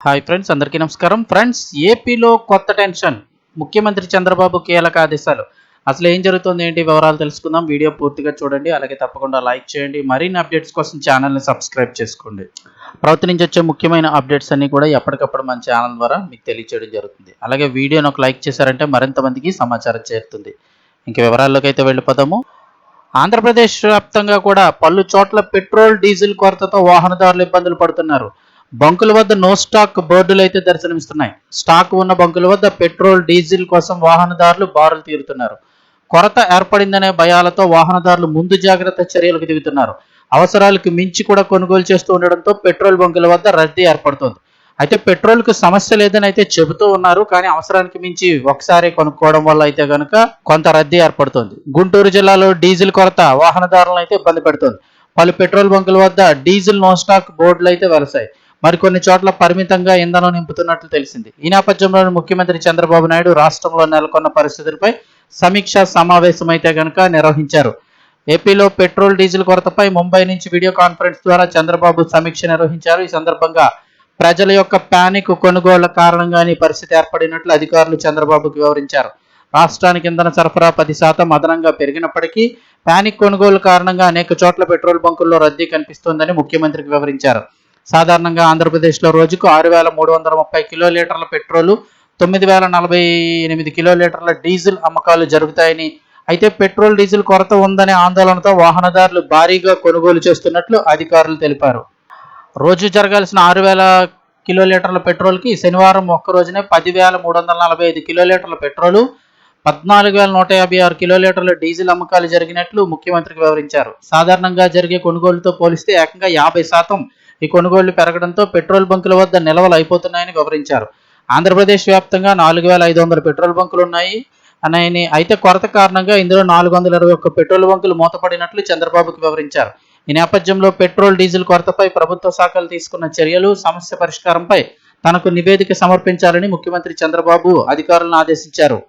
Hi friends, అందరికీ నమస్కారం. Friends, ఏపీలో కొత్త టెన్షన్. ముఖ్యమంత్రి చంద్రబాబు కీలక ఆదేశాలు. అసలు ఏం జరుగుతుంది, ఏంటి వివరాలు తెలుసుకుందాం. వీడియో పూర్తిగా చూడండి, అలాగే తప్పకుండా లైక్ చేయండి. మరిన్ని అప్డేట్స్ కోసం ఛానల్ని సబ్స్క్రైబ్ చేసుకోండి. ప్రభుత్వం నుంచి వచ్చే ముఖ్యమైన అప్డేట్స్ అన్ని కూడా ఎప్పటికప్పుడు మన ఛానల్ ద్వారా మీకు తెలియచేయడం జరుగుతుంది. అలాగే వీడియోని ఒక లైక్ చేశారంటే మరింత మందికి సమాచారం చేరుతుంది. ఇంక వివరాల్లోకి అయితే వెళ్ళిపోదాము. ఆంధ్రప్రదేశ్ వ్యాప్తంగా కూడా పలు చోట్ల పెట్రోల్, డీజిల్ కొరతతో వాహనదారులు ఇబ్బందులు పడుతున్నారు. బంకుల వద్ద నో స్టాక్ బోర్డులు అయితే దర్శనమిస్తున్నాయి. స్టాక్ ఉన్న బంకుల వద్ద పెట్రోల్, డీజిల్ కోసం వాహనదారులు బారులు తీరుతున్నారు. కొరత ఏర్పడిందనే భయాలతో వాహనదారులు ముందు జాగ్రత్త చర్యలకు దిగుతున్నారు. అవసరాలకు మించి కూడా కొనుగోలు చేస్తూ ఉండడంతో పెట్రోల్ బంకుల వద్ద రద్దీ ఏర్పడుతోంది. అయితే పెట్రోల్కు సమస్య లేదని అయితే చెబుతూ ఉన్నారు, కానీ అవసరానికి మించి ఒకసారి కొనుక్కోవడం వల్ల అయితే కనుక కొంత రద్దీ ఏర్పడుతోంది. గుంటూరు జిల్లాలో డీజిల్ కొరత వాహనదారులను అయితే ఇబ్బంది పెడుతోంది. పలు పెట్రోల్ బంకుల వద్ద డీజిల్ నో స్టాక్ బోర్డులు అయితే వెలసాయి. మరికొన్ని చోట్ల పరిమితంగా ఇంధనం నింపుతున్నట్లు తెలిసింది. ఈ నేపథ్యంలో ముఖ్యమంత్రి చంద్రబాబు నాయుడు రాష్ట్రంలో నెలకొన్న పరిస్థితులపై సమీక్షా సమావేశం అయితే కనుక నిర్వహించారు. ఏపీలో పెట్రోల్, డీజిల్ కొరతపై ముంబై నుంచి వీడియో కాన్ఫరెన్స్ ద్వారా చంద్రబాబు సమీక్ష నిర్వహించారు. ఈ సందర్భంగా ప్రజల యొక్క ప్యానిక్ కొనుగోళ్ల కారణంగానే పరిస్థితి ఏర్పడినట్లు అధికారులు చంద్రబాబుకు వివరించారు. రాష్ట్రానికి ఇంధన సరఫరా 10% అదనంగా పెరిగినప్పటికీ ప్యానిక్ కొనుగోలు కారణంగా అనేక చోట్ల పెట్రోల్ బంకుల్లో రద్దీ కనిపిస్తోందని ముఖ్యమంత్రికి వివరించారు. సాధారణంగా ఆంధ్రప్రదేశ్లో రోజుకు 6,330 కిలోలీటర్ల పెట్రోలు, 9,048 కిలోలీటర్ల డీజిల్ అమ్మకాలు జరుగుతాయని, అయితే పెట్రోల్, డీజిల్ కొరత ఉందనే ఆందోళనతో వాహనదారులు భారీగా కొనుగోలు చేస్తున్నట్లు అధికారులు తెలిపారు. రోజు జరగాల్సిన 6,000 కిలోలీటర్ల పెట్రోల్కి శనివారం ఒక్క రోజునే 10,345 కిలోలీటర్ల పెట్రోలు, 14,156 కిలోలీటర్ల డీజిల్ అమ్మకాలు జరిగినట్లు ముఖ్యమంత్రికి వివరించారు. సాధారణంగా జరిగే కొనుగోలుతో పోలిస్తే ఏకంగా 50% ఈ కొనుగోళ్లు పెరగడంతో పెట్రోల్ బంకుల వద్ద నిల్వలు అయిపోతున్నాయని వివరించారు. ఆంధ్రప్రదేశ్ వ్యాప్తంగా 4,500 పెట్రోల్ బంకులు ఉన్నాయని, అయితే కొరత కారణంగా ఇందులో 421 పెట్రోల్ బంకులు మూతపడినట్లు చంద్రబాబుకు వివరించారు. ఈ నేపథ్యంలో పెట్రోల్, డీజిల్ కొరతపై ప్రభుత్వ శాఖలు తీసుకున్న చర్యలు, సమస్య పరిష్కారంపై తనకు నివేదిక సమర్పించాలని ముఖ్యమంత్రి చంద్రబాబు అధికారులను ఆదేశించారు.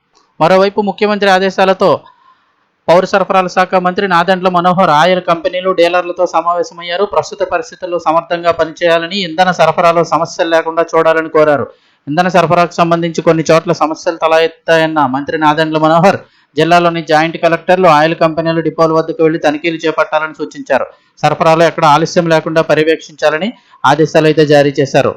మరోవైపు ముఖ్యమంత్రి ఆదేశాలతో పౌర సరఫరాల శాఖ మంత్రి నాదెండ్ల మనోహర్ ఆయిల్ కంపెనీలు, డీలర్లతో సమావేశమయ్యారు. ప్రస్తుత పరిస్థితుల్లో సమర్థంగా పనిచేయాలని, ఇంధన సరఫరాలో సమస్యలు లేకుండా చూడాలని కోరారు. ఇంధన సరఫరాకు సంబంధించి కొన్ని చోట్ల సమస్యలు తలెత్తాయన్న మంత్రి నాదెండ్ల మనోహర్ జిల్లాలోని జాయింట్ కలెక్టర్లు ఆయిల్ కంపెనీల డిపోల వద్దకు వెళ్లి తనిఖీలు చేపట్టాలని సూచించారు. సరఫరాలో ఎక్కడ ఆలస్యం లేకుండా పర్యవేక్షించాలని ఆదేశాలు అయితే జారీ చేశారు.